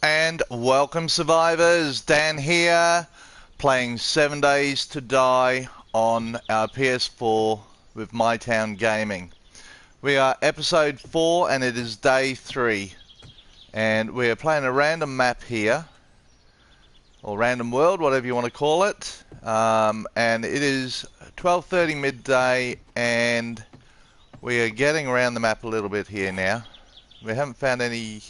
And welcome, survivors. Dan here, playing 7 Days to Die on our PS4 with My Town Gaming. We are episode 4 and it is day 3. And we are playing a random map here, or random world, whatever you want to call it. And it is 12:30 midday and we are getting around the map a little bit here now. We haven't found any...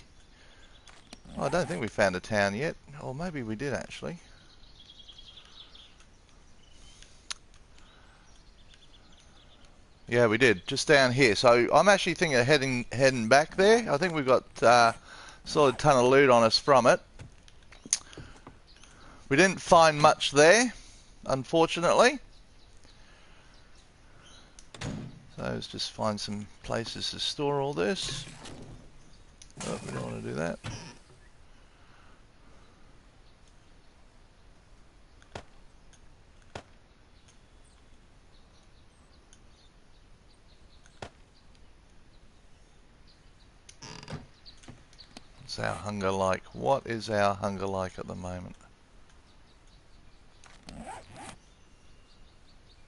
I don't think we found a town yet. Or maybe we did actually. Yeah, we did. Just down here. So I'm actually thinking of heading back there. I think we've got sort of a ton of loot on us from it. We didn't find much there, unfortunately. So let's just find some places to store all this. Oh, we don't want to do that. What's our hunger like? What is our hunger like at the moment?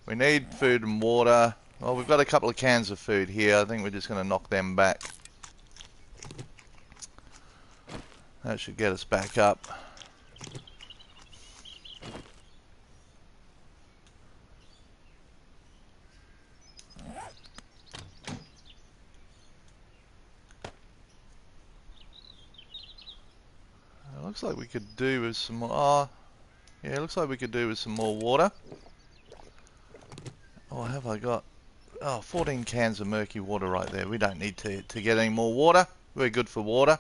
We need food and water. Well, we've got a couple of cans of food here. I think we're just going to knock them back. That should get us back up. It looks like we could do with some more... Oh, yeah, it looks like we could do with some more water. Oh, have I got... Oh, 14 cans of murky water right there. We don't need to get any more water. We're good for water.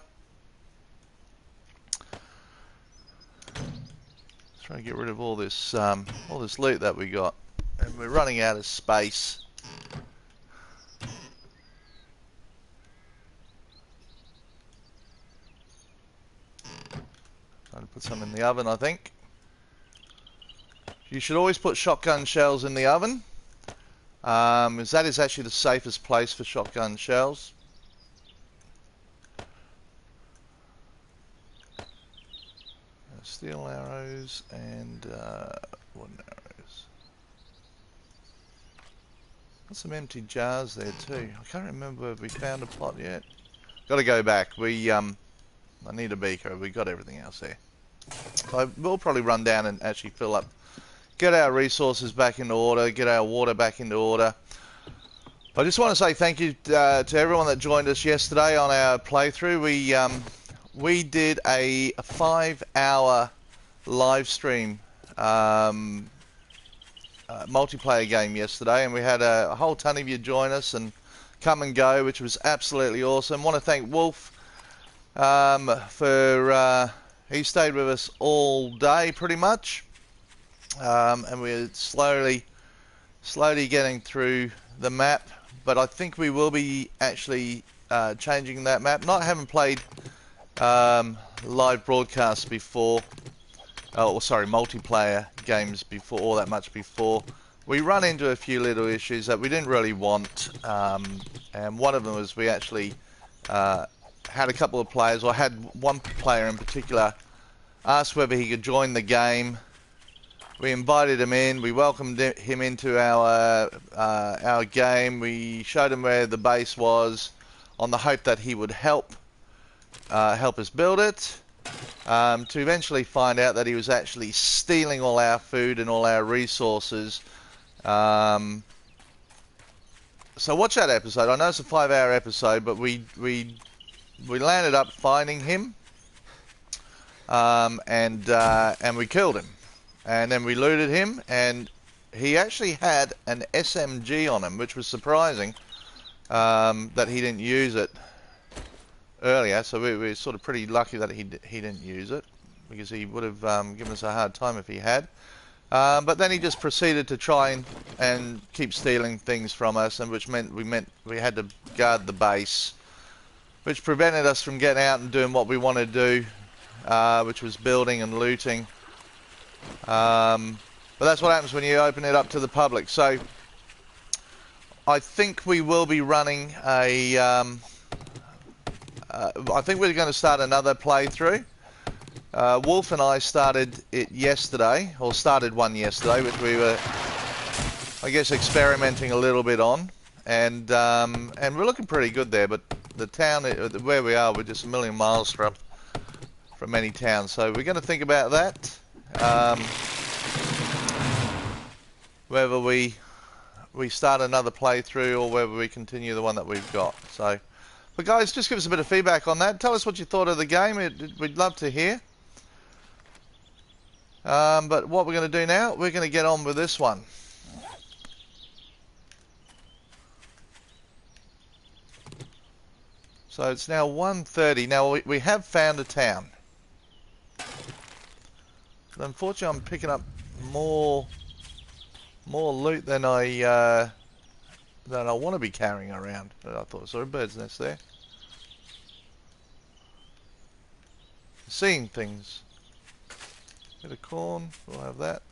Let's try to get rid of all this loot that we got. And we're running out of space. Trying to put some in the oven, I think. You should always put shotgun shells in the oven. As that is actually the safest place for shotgun shells. Steel arrows and wooden arrows. Got some empty jars there too. I can't remember if we found a pot yet. Got to go back. I need a beaker. We got everything else there. So we'll probably run down and actually fill up. Get our resources back into order, get our water back into order. I just want to say thank you to everyone that joined us yesterday on our playthrough. We did a 5-hour live stream multiplayer game yesterday, and we had a whole ton of you join us and come and go, which was absolutely awesome. I want to thank Wolf for he stayed with us all day pretty much. And we're slowly getting through the map, but I think we will be actually changing that map. Haven't played live broadcasts before, multiplayer games before, all that much before. We run into a few little issues that we didn't really want, and one of them was we actually had a couple of players, or had one player in particular, ask whether he could join the game. We invited him in, we welcomed him into our game, we showed him where the base was on the hope that he would help us build it, to eventually find out that he was actually stealing all our food and all our resources. So watch that episode. I know it's a 5-hour episode, but we landed up finding him, and we killed him. And then we looted him, and he actually had an SMG on him, which was surprising that he didn't use it earlier. So we were sort of pretty lucky that he didn't use it, because he would have given us a hard time if he had. But then he just proceeded to try and keep stealing things from us, and which meant we had to guard the base, which prevented us from getting out and doing what we wanted to do, which was building and looting. But that's what happens when you open it up to the public. So I think we will be running a I think we're going to start another playthrough, Wolf and I started it yesterday, or started one yesterday, which we were, I guess, experimenting a little bit on, and we're looking pretty good there. But the town where we are, we're just a million miles from any town, so we're going to think about that. Whether we start another playthrough or whether we continue the one that we've got. So, but guys, just give us a bit of feedback on that. Tell us what you thought of the game. We'd love to hear. But what we're going to do now, we're going to get on with this one. So it's now 1:30. Now we have found a town. But unfortunately, I'm picking up more loot than I want to be carrying around. But I thought I saw a bird's nest there. Seeing things. Bit of corn, we'll have that.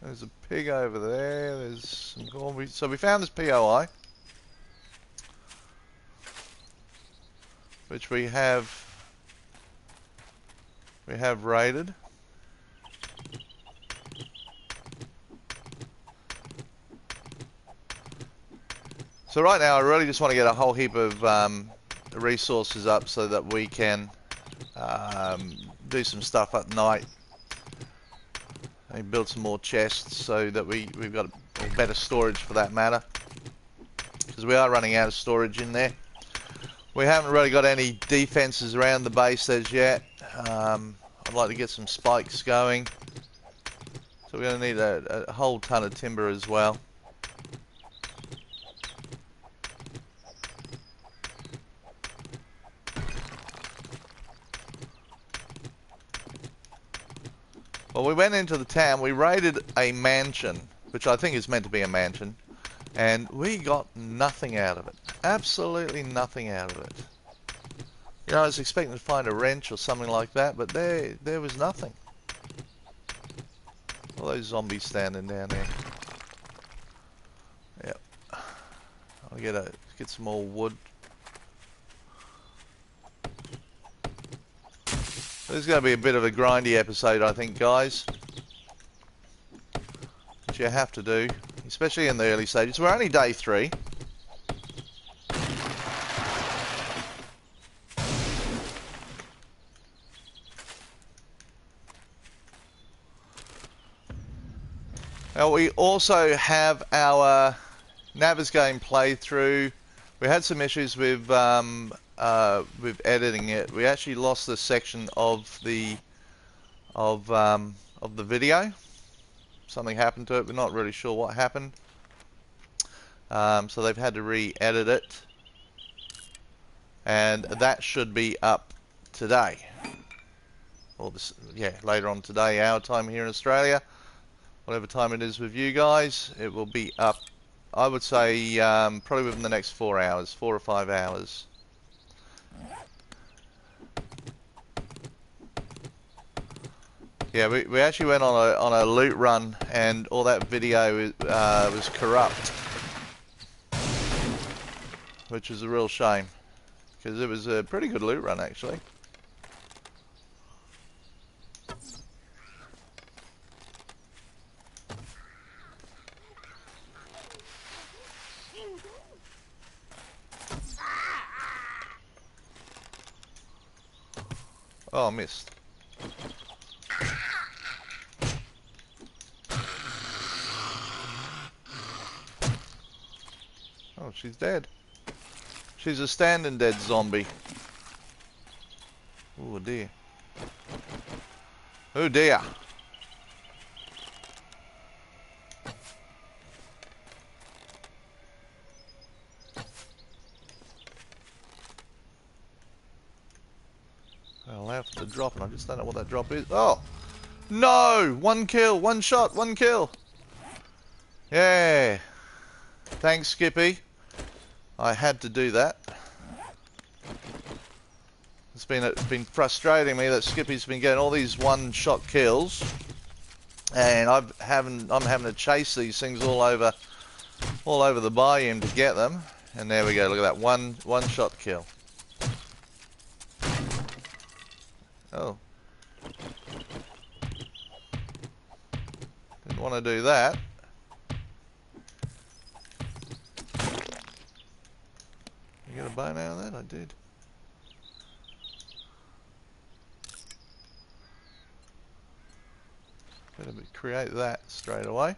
There's a pig over there, there's some corn. So we found this POI, which we have raided. So right now I really just want to get a whole heap of resources up so that we can do some stuff at night and build some more chests so that we've got better storage for that matter, because we are running out of storage in there. We haven't really got any defenses around the base as yet. I'd like to get some spikes going, so we're going to need a whole ton of timber as well. Well, we went into the town, we raided a mansion, which I think is meant to be a mansion, and we got nothing out of it. Absolutely nothing out of it. You know, I was expecting to find a wrench or something like that, but there was nothing. All those zombies standing down there. Yep. I'll get some more wood. This is going to be a bit of a grindy episode, I think, guys. Which you have to do, especially in the early stages. We're only day 3. Now we also have our Navas game playthrough. We had some issues with editing it. We actually lost this section of the video. Something happened to it. We're not really sure what happened. So they've had to re-edit it, and that should be up today, or this, yeah, later on today, our time here in Australia. Whatever time it is with you guys, it will be up. I would say probably within the next 4 hours, 4 or 5 hours. Yeah, we actually went on a loot run, and all that video was corrupt, which is a real shame, because it was a pretty good loot run actually. Oh, I missed. Oh, she's dead. She's a standing dead zombie. Oh dear. Oh dear. I'll have to drop, and I just don't know what that drop is. Oh! No! 1 kill, 1 shot, 1 kill. Yeah. Thanks, Skippy. I had to do that. It's been frustrating me that Skippy's been getting all these 1-shot kills, and I'm having to chase these things all over the biome to get them. And there we go. Look at that, one shot kill. Oh, didn't want to do that. You get a bone out of that? I did. Better create that straight away.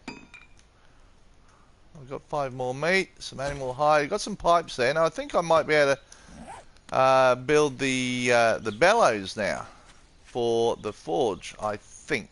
I've got 5 more meat, some animal hide. Got some pipes there. Now I think I might be able to build the bellows now for the forge. I think.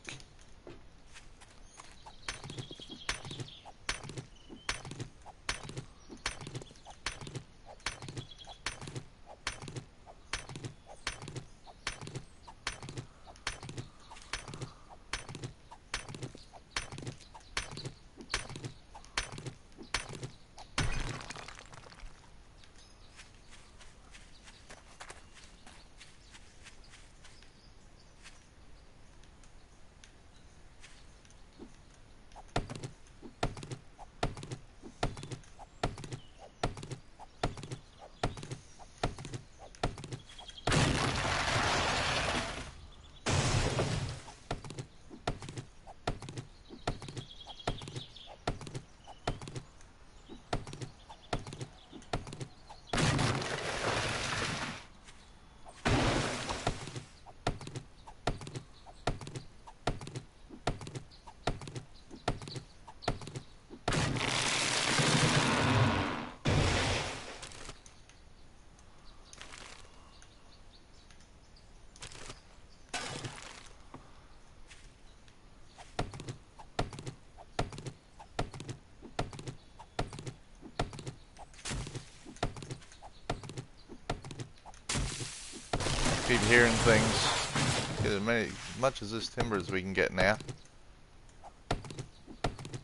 Keep hearing things. Get as much as this timber as we can get now.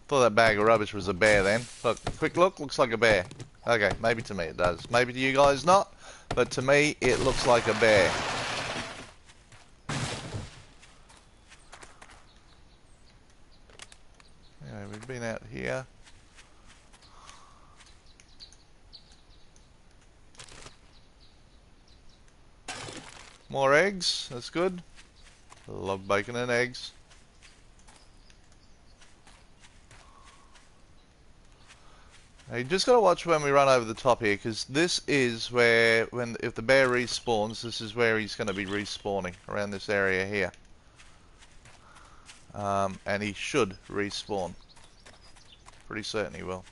Thought that bag of rubbish was a bear then. Look, quick look, looks like a bear. Okay, maybe to me it does. Maybe to you guys not, but to me it looks like a bear. Yeah, we've been out here. More eggs, that's good. Love bacon and eggs. Now you just gotta watch when we run over the top here, because this is where, if the bear respawns, this is where he's going to be respawning, around this area here. And he should respawn. Pretty certain he will.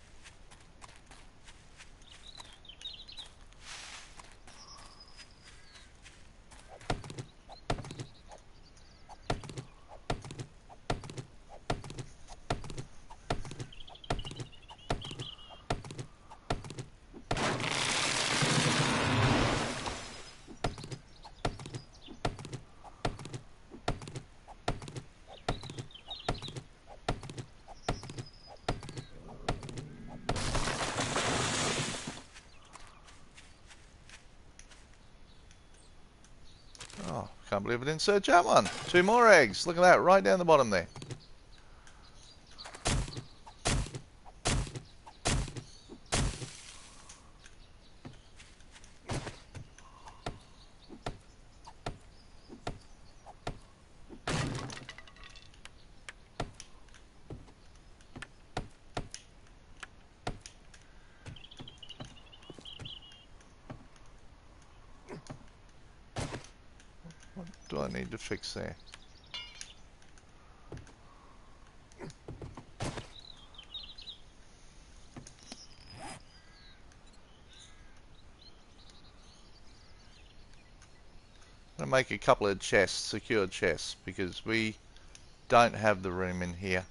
Oh, can't believe I didn't search that one. 2 more eggs. Look at that, right down the bottom there. What do I need to fix there? I'm going to make a couple of chests, secure chests, because we don't have the room in here.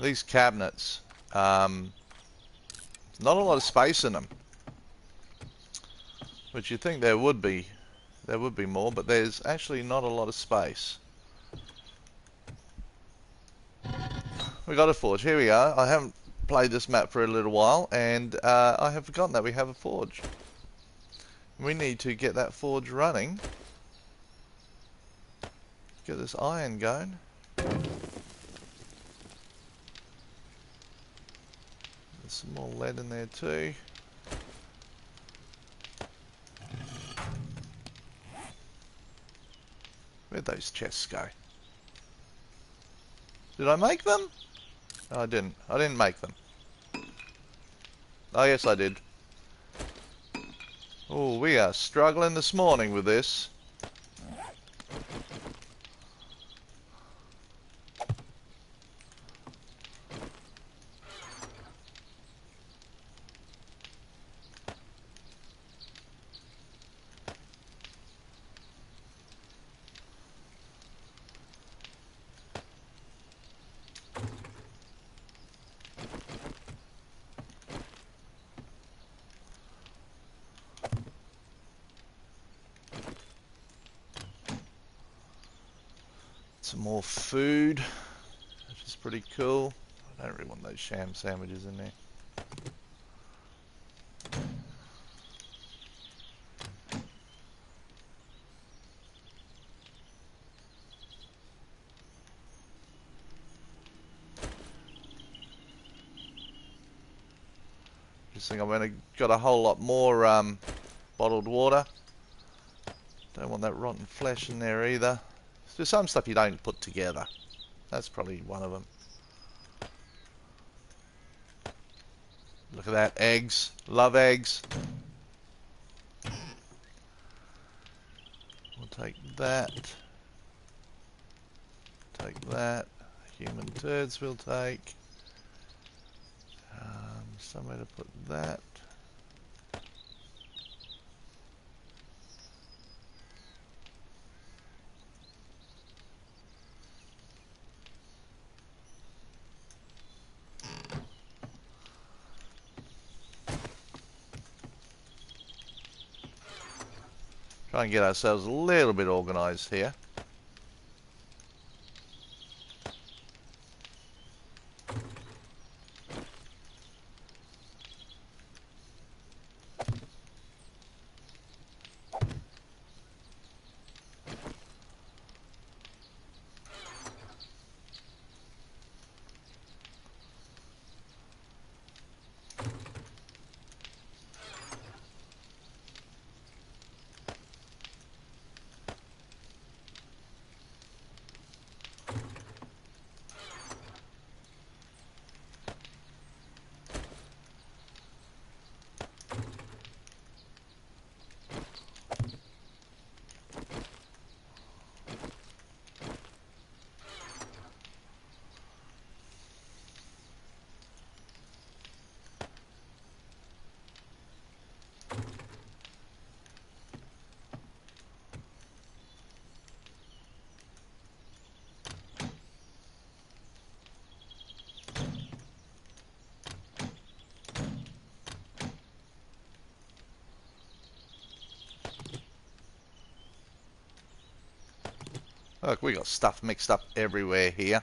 These cabinets, not a lot of space in them. Which you'd think there would be more, but there's actually not a lot of space. We got a forge. Here we are. I haven't played this map for a little while, and I have forgotten that we have a forge. We need to get that forge running. Get this iron going. There's some more lead in there too. Where'd those chests go? Did I make them? No, I didn't. I didn't make them. Oh, yes, I did. Oh, we are struggling this morning with this. Some more food, which is pretty cool. I don't really want those sham sandwiches in there. Just think I've got a whole lot more bottled water. Don't want that rotten flesh in there either. There's some stuff you don't put together. That's probably one of them. Look at that, eggs. Love eggs. We'll take that. Take that. Human turds we'll take. Somewhere to put that. Try and get ourselves a little bit organised here. Look, we got stuff mixed up everywhere here.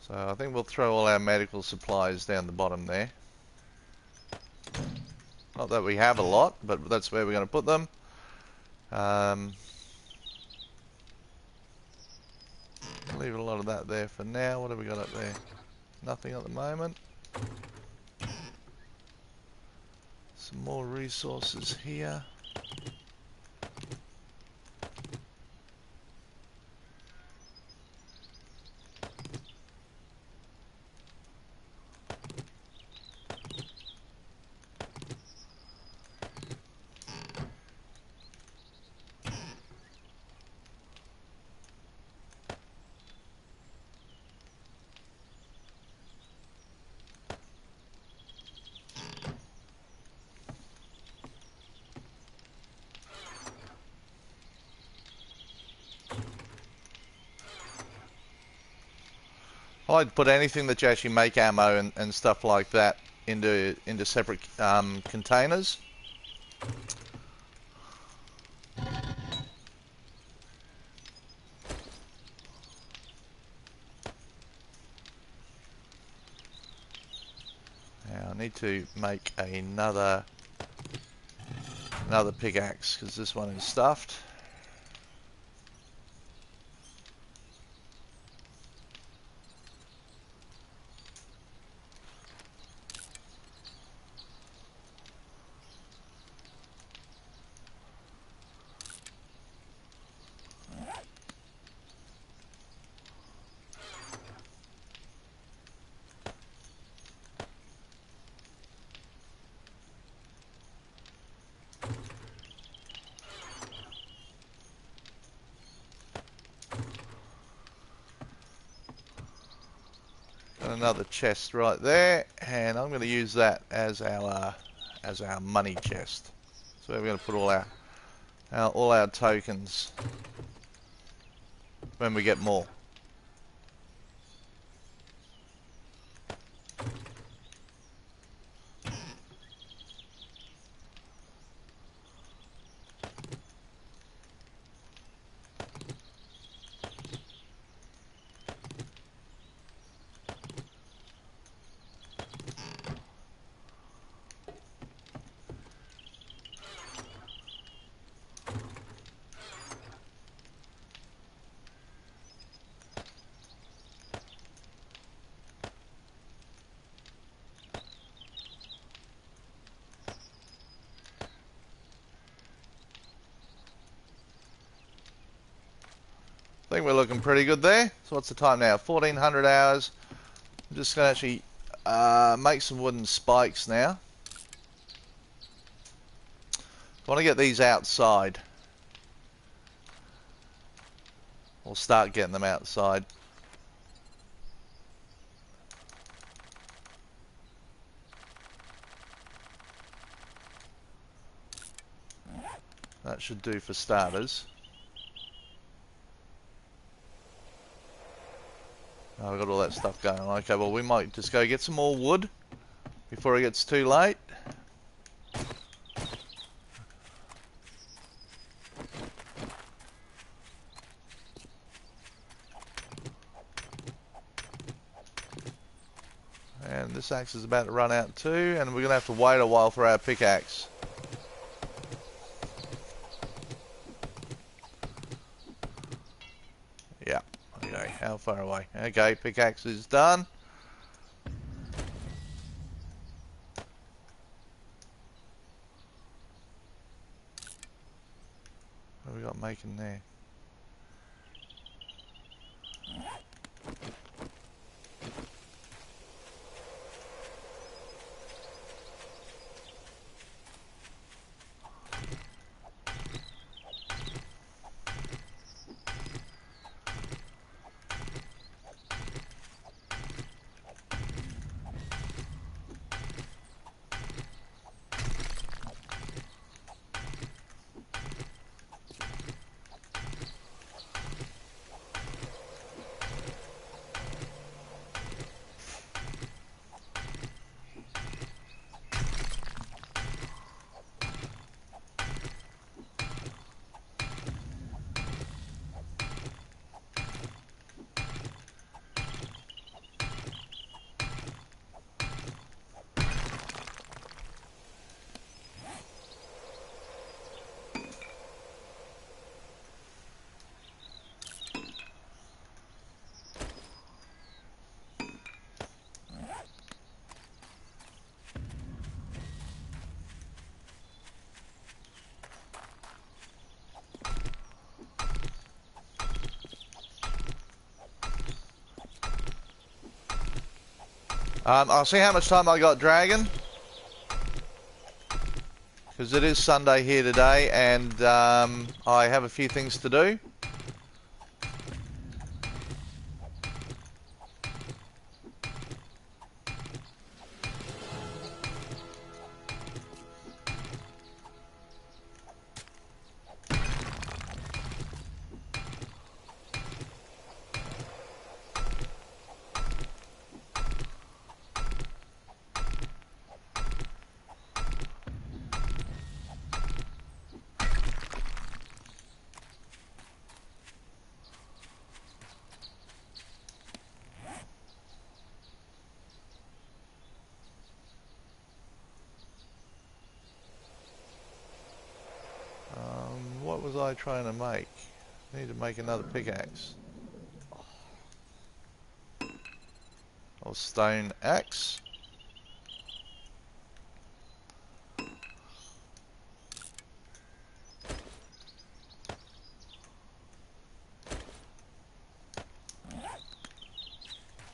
So I think we'll throw all our medical supplies down the bottom there. Not that we have a lot, but that's where we're going to put them. Leave a lot of that there for now. What have we got up there? Nothing at the moment. Some more resources here. I'd put anything that you actually make ammo and stuff like that into separate containers. Now I need to make another another pickaxe because this one is stuffed. Another chest right there, and I'm going to use that as our money chest. So we're going to put all our tokens when we get more. I think we're looking pretty good there. So what's the time now? 1400 hours. I'm just going to actually make some wooden spikes now. I want to get these outside. We'll start getting them outside. That should do for starters. Oh, I've got all that stuff going on. Okay, well we might just go get some more wood before it gets too late. And this axe is about to run out too, and we're going to have to wait a while for our pickaxe. Yeah, okay, how far away? Okay, pickaxe is done. What have we got making there? I'll see how much time I got dragging, because it is Sunday here today, and I have a few things to do. What was I trying to make? I need to make another pickaxe. Or stone axe.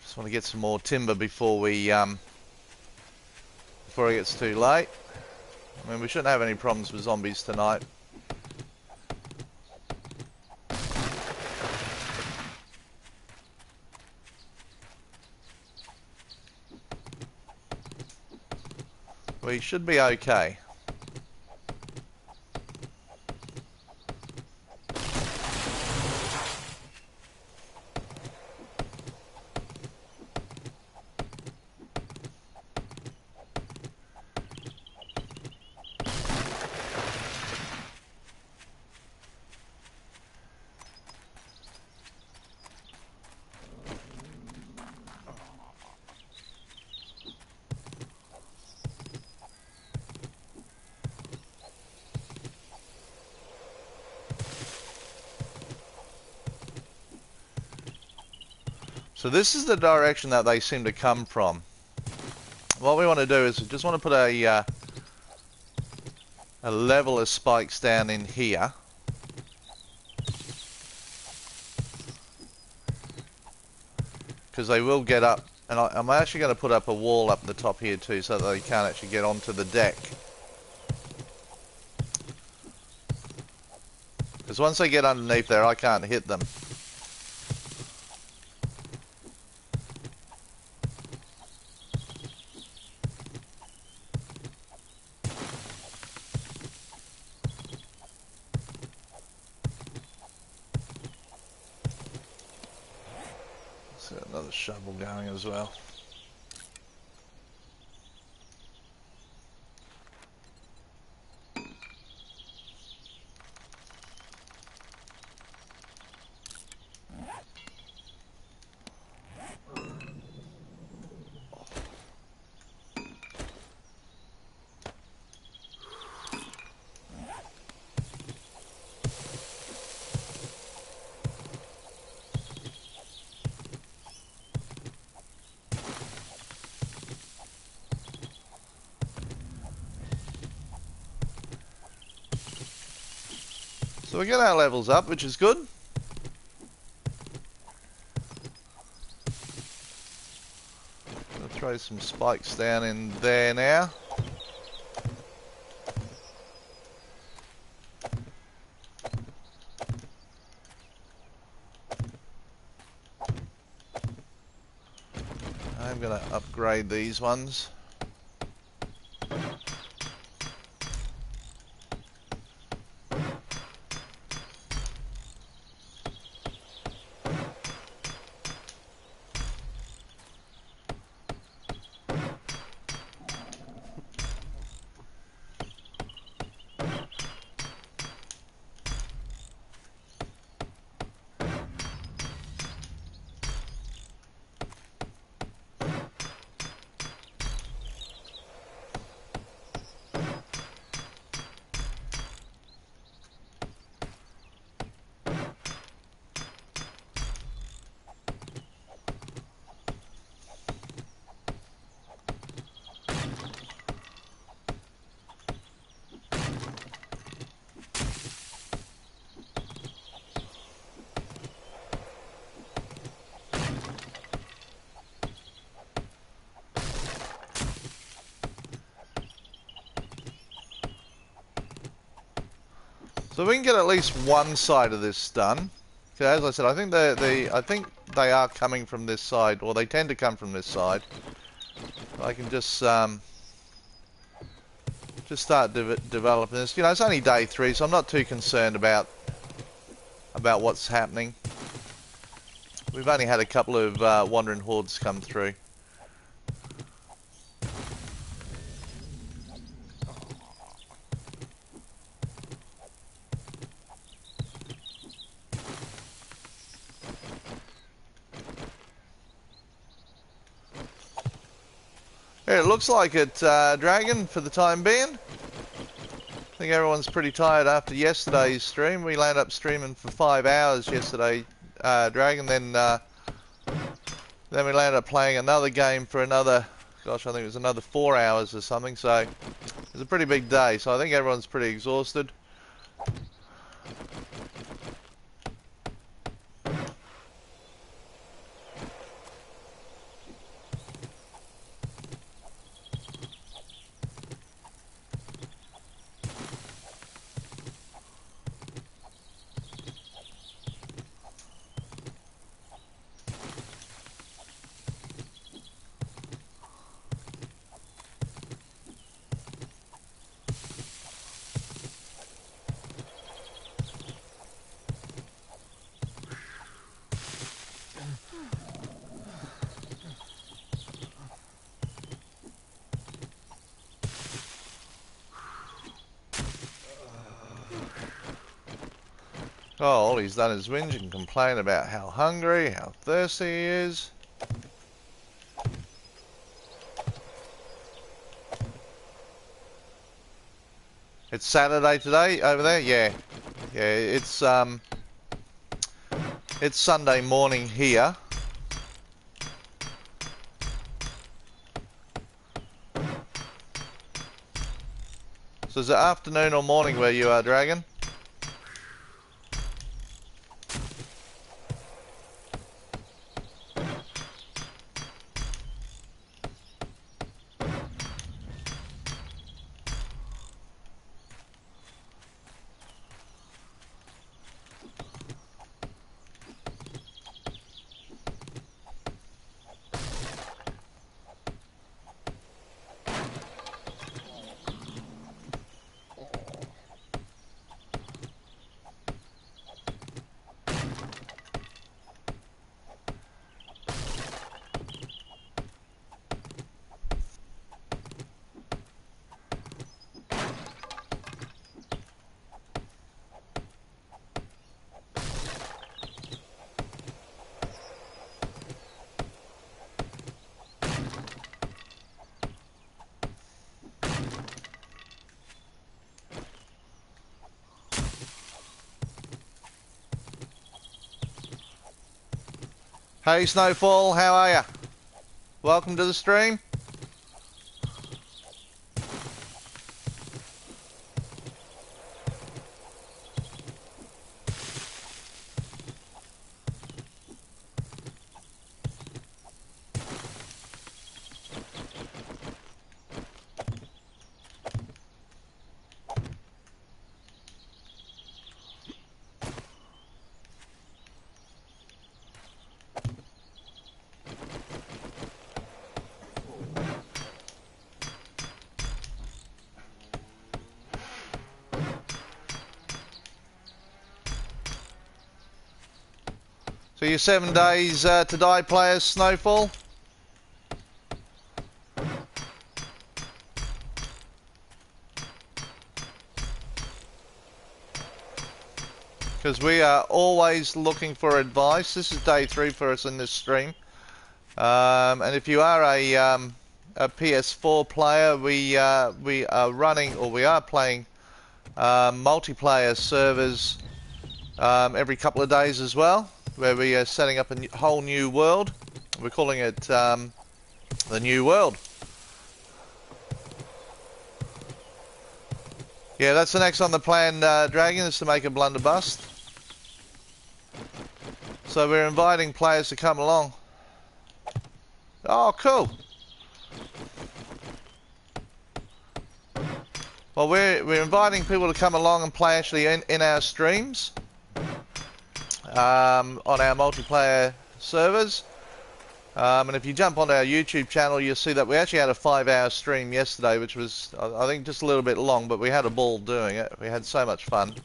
Just want to get some more timber before we before it gets too late. I mean, we shouldn't have any problems with zombies tonight. We should be okay. So this is the direction that they seem to come from. What we want to do is we just want to put a level of spikes down in here. Because they will get up, and I'm actually going to put up a wall up the top here too so that they can't actually get onto the deck. Because once they get underneath there, I can't hit them. Let's get another shovel going as well. So we get our levels up, which is good. I'll throw some spikes down in there now. I'm going to upgrade these ones. So we can get at least one side of this done. As I said, I think I think they are coming from this side, or they tend to come from this side. I can just start developing this. You know, it's only day 3, so I'm not too concerned about what's happening. We've only had a couple of wandering hordes come through. It looks like it, Dragon, for the time being. I think think everyone's pretty tired after yesterday's stream. We landed up streaming for 5 hours yesterday, Dragon. Then we landed up playing another game for another, gosh, I think it was another 4 hours or something. So it was a pretty big day. So I think everyone's pretty exhausted. Oh, all he's done is whinge and complain about how hungry, how thirsty he is. It's Saturday today over there? Yeah. Yeah, it's Sunday morning here. So is it afternoon or morning where you are, Dragon? Hey Snowfall, how are ya? Welcome to the stream. So your 7 days to die players, Snowfall? Because we are always looking for advice. This is day 3 for us in this stream. And if you are a PS4 player, we are running, or we are playing multiplayer servers every couple of days as well, where we are setting up a whole new world. We're calling it the New World. Yeah, that's the next on the plan, Dragon, is to make a blunderbuss. So we're inviting players to come along. Oh, cool. Well, we're inviting people to come along and play actually in our streams. On our multiplayer servers, and if you jump onto our YouTube channel, you'll see that we actually had a 5-hour stream yesterday, which was, I think, just a little bit long, but we had a ball doing it. We had so much fun.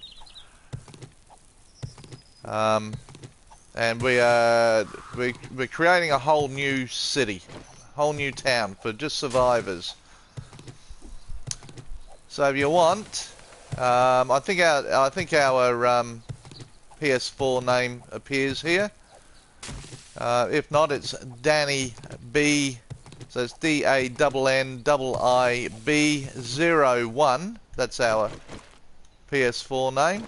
And we're creating a whole new city, whole new town for just survivors. So if you want, I think our PS4 name appears here. If not, it's Danny B. So it's DANNIB01. That's our PS4 name.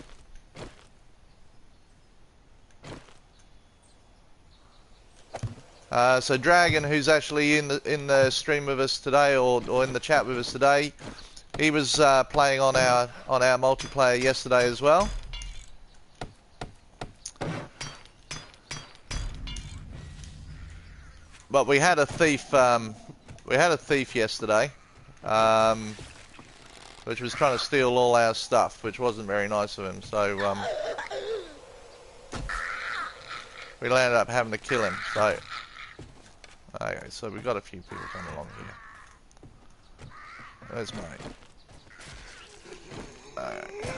So Dragon, who's actually in the stream with us today, or in the chat with us today, he was playing on our multiplayer yesterday as well. But we had a thief. We had a thief yesterday, which was trying to steal all our stuff, which wasn't very nice of him. So we landed up having to kill him. So okay, so we've got a few people coming along here. There's mate. Okay.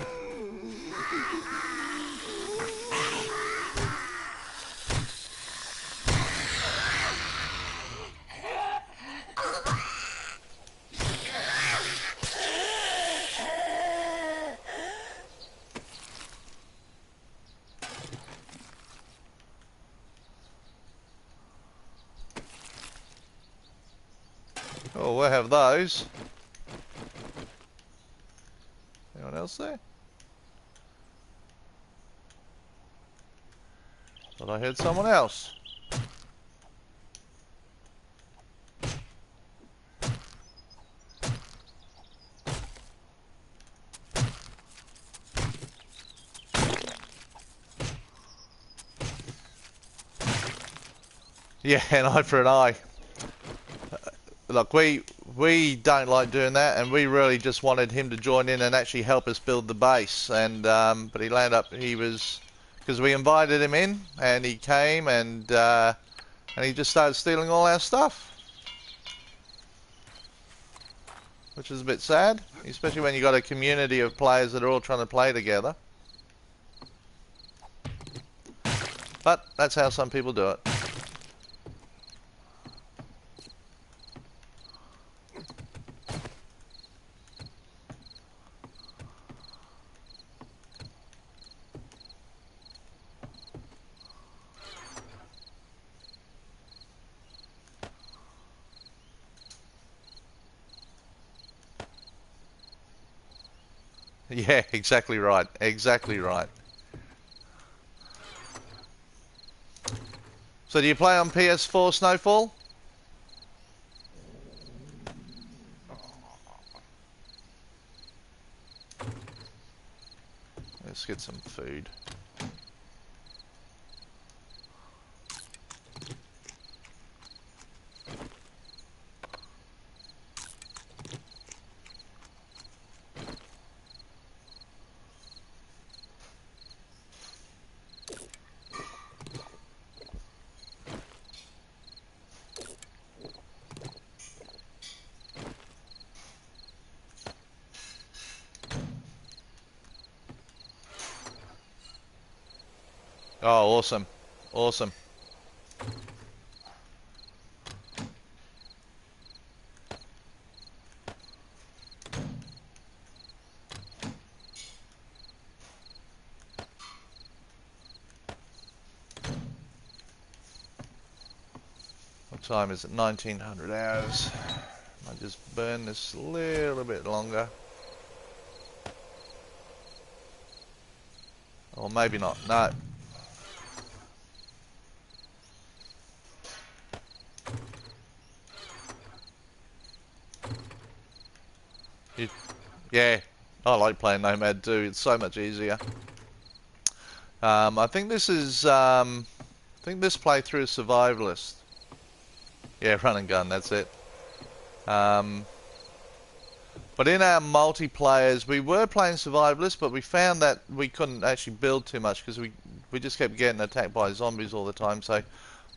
Oh, we'll have those. Anyone else there? Thought I heard someone else. Yeah, an eye for an eye. Look, we don't like doing that, and we really just wanted him to join in and actually help us build the base. And but he landed up, because we invited him in, and he came, and he just started stealing all our stuff, which is a bit sad, especially when you got a community of players that are all trying to play together. But that's how some people do it. Yeah, exactly right. Exactly right. So do you play on PS4, Snowfall? Let's get some food. Oh, awesome. Awesome. What time is it? 1900 hours. I just burn this a little bit longer. Or maybe not. No. Yeah. I like playing Nomad too. It's so much easier. I think this is... I think this playthrough is survivalist. Yeah, run and gun. That's it. But in our multiplayers, we were playing survivalist, but we found that we couldn't actually build too much because we just kept getting attacked by zombies all the time. So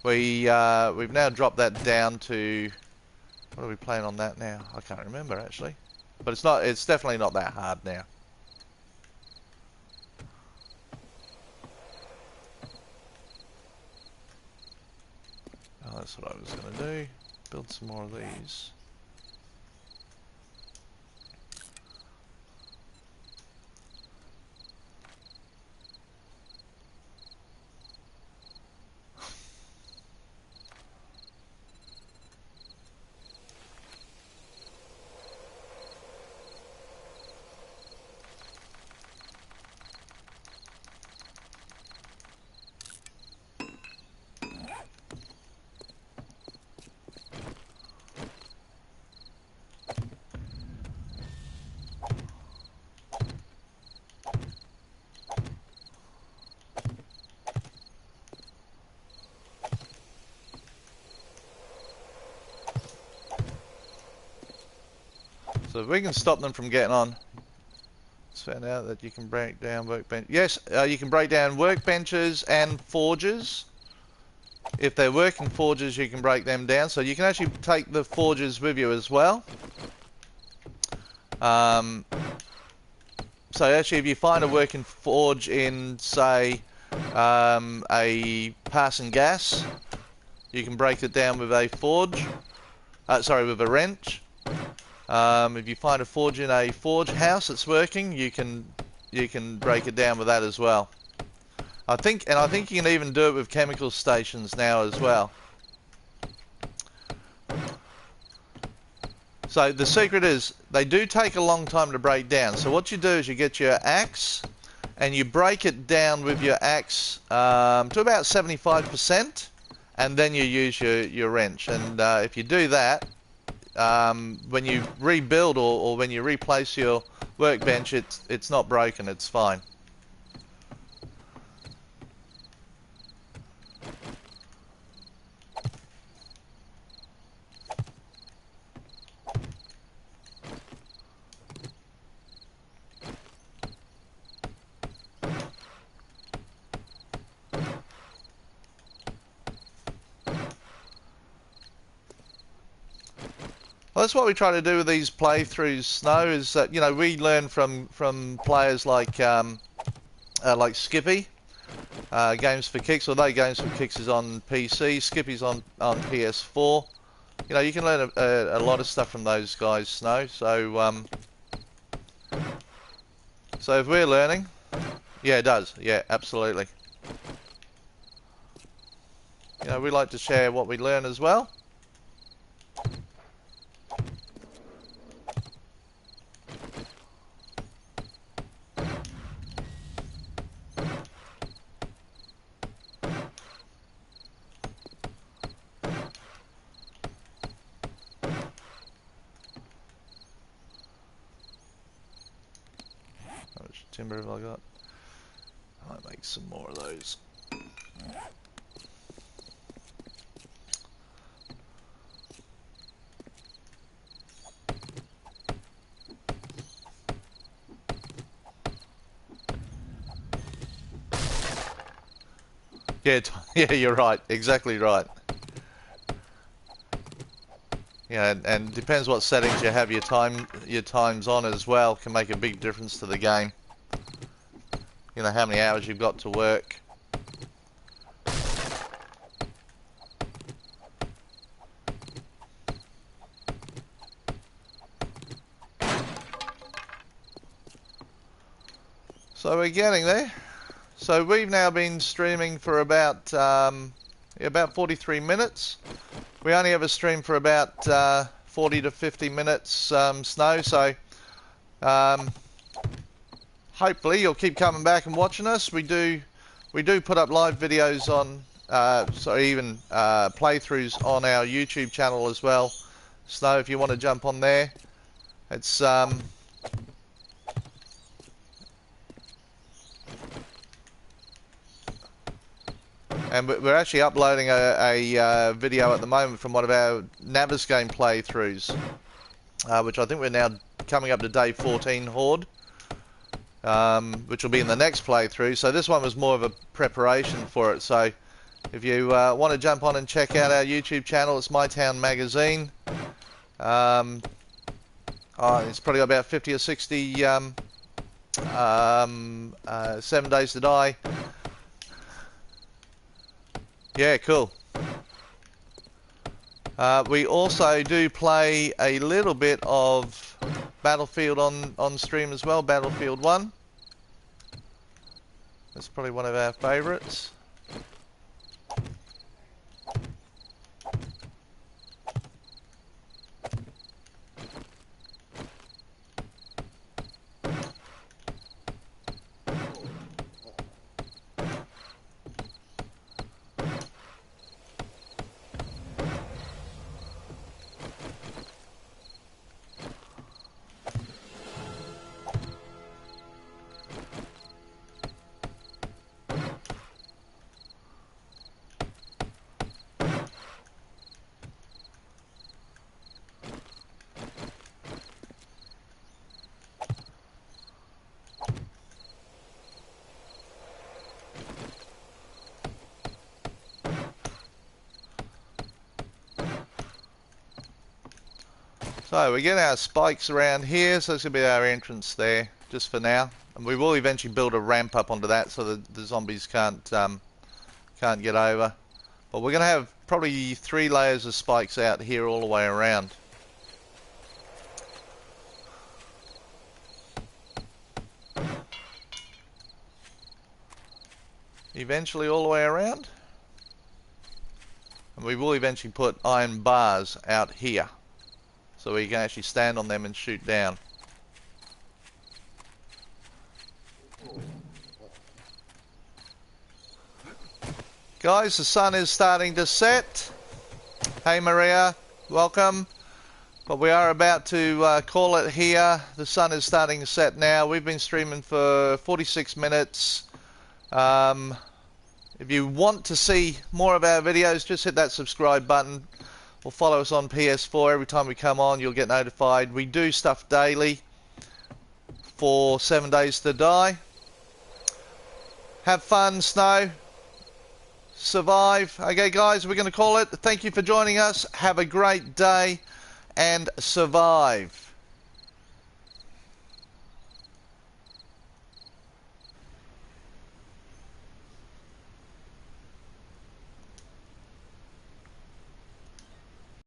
we've now dropped that down to, what are we playing on that now? I can't remember actually, but it's definitely not that hard now. Oh, that's what I was going to do. Build some more of these. So if we can stop them from getting on. Let's find out that you can break down workbench. Yes, you can break down workbenches and forges. If they're working forges, you can break them down. So you can actually take the forges with you as well. So actually, if you find a working forge in, say, a passing gas, you can break it down with a forge. Sorry, with a wrench. If you find a forge in a forge house that's working, you can break it down with that as well. I think you can even do it with chemical stations now as well. So the secret is they do take a long time to break down. So what you do is you get your axe and you break it down with your axe to about 75%, and then you use your wrench. And if you do that, when you rebuild or when you replace your workbench, it's not broken, it's fine. Well, that's what we try to do with these playthroughs, Snow, is that, you know, we learn from players like Skippy, Games for Kicks, although Games for Kicks is on PC, Skippy's on PS4. You know, you can learn a lot of stuff from those guys, Snow. So, so if we're learning, yeah, it does. Yeah, absolutely. You know, we like to share what we learn as well. How much timber have I got? I might make some more of those. Yeah, yeah, you're right. Exactly right. Yeah, and depends what settings you have your times on as well, can make a big difference to the game. You know, how many hours you've got to work. So we're getting there. So we've now been streaming for about 43 minutes. We only ever stream for about 40 to 50 minutes, Snow. So hopefully you'll keep coming back and watching us. We do put up live videos on, even playthroughs on our YouTube channel as well. Snow, if you want to jump on there, it's and we're actually uploading a video at the moment from one of our Navis game playthroughs, which I think we're now coming up to day 14 Horde, which will be in the next playthrough. So this one was more of a preparation for it. So if you want to jump on and check out our YouTube channel, it's My Town Magazine. It's probably got about 50 or 60 7 Days to Die. Yeah, cool. We also do play a little bit of Battlefield on stream as well, Battlefield 1. That's probably one of our favourites. So we get our spikes around here, so it's going to be our entrance there, just for now. And we will eventually build a ramp up onto that so that the zombies can't get over. But we're going to have probably 3 layers of spikes out here all the way around. Eventually all the way around. And we will eventually put iron bars out here, so we can actually stand on them and shoot down. Guys, the sun is starting to set. Hey Maria, welcome. But we are about to call it here. The sun is starting to set now. We've been streaming for 46 minutes. If you want to see more of our videos, just hit that subscribe button or follow us on PS4. Every time we come on, you'll get notified. We do stuff daily for 7 days to die. Have fun, Snow. Survive. Okay, guys, we're going to call it. Thank you for joining us. Have a great day and survive.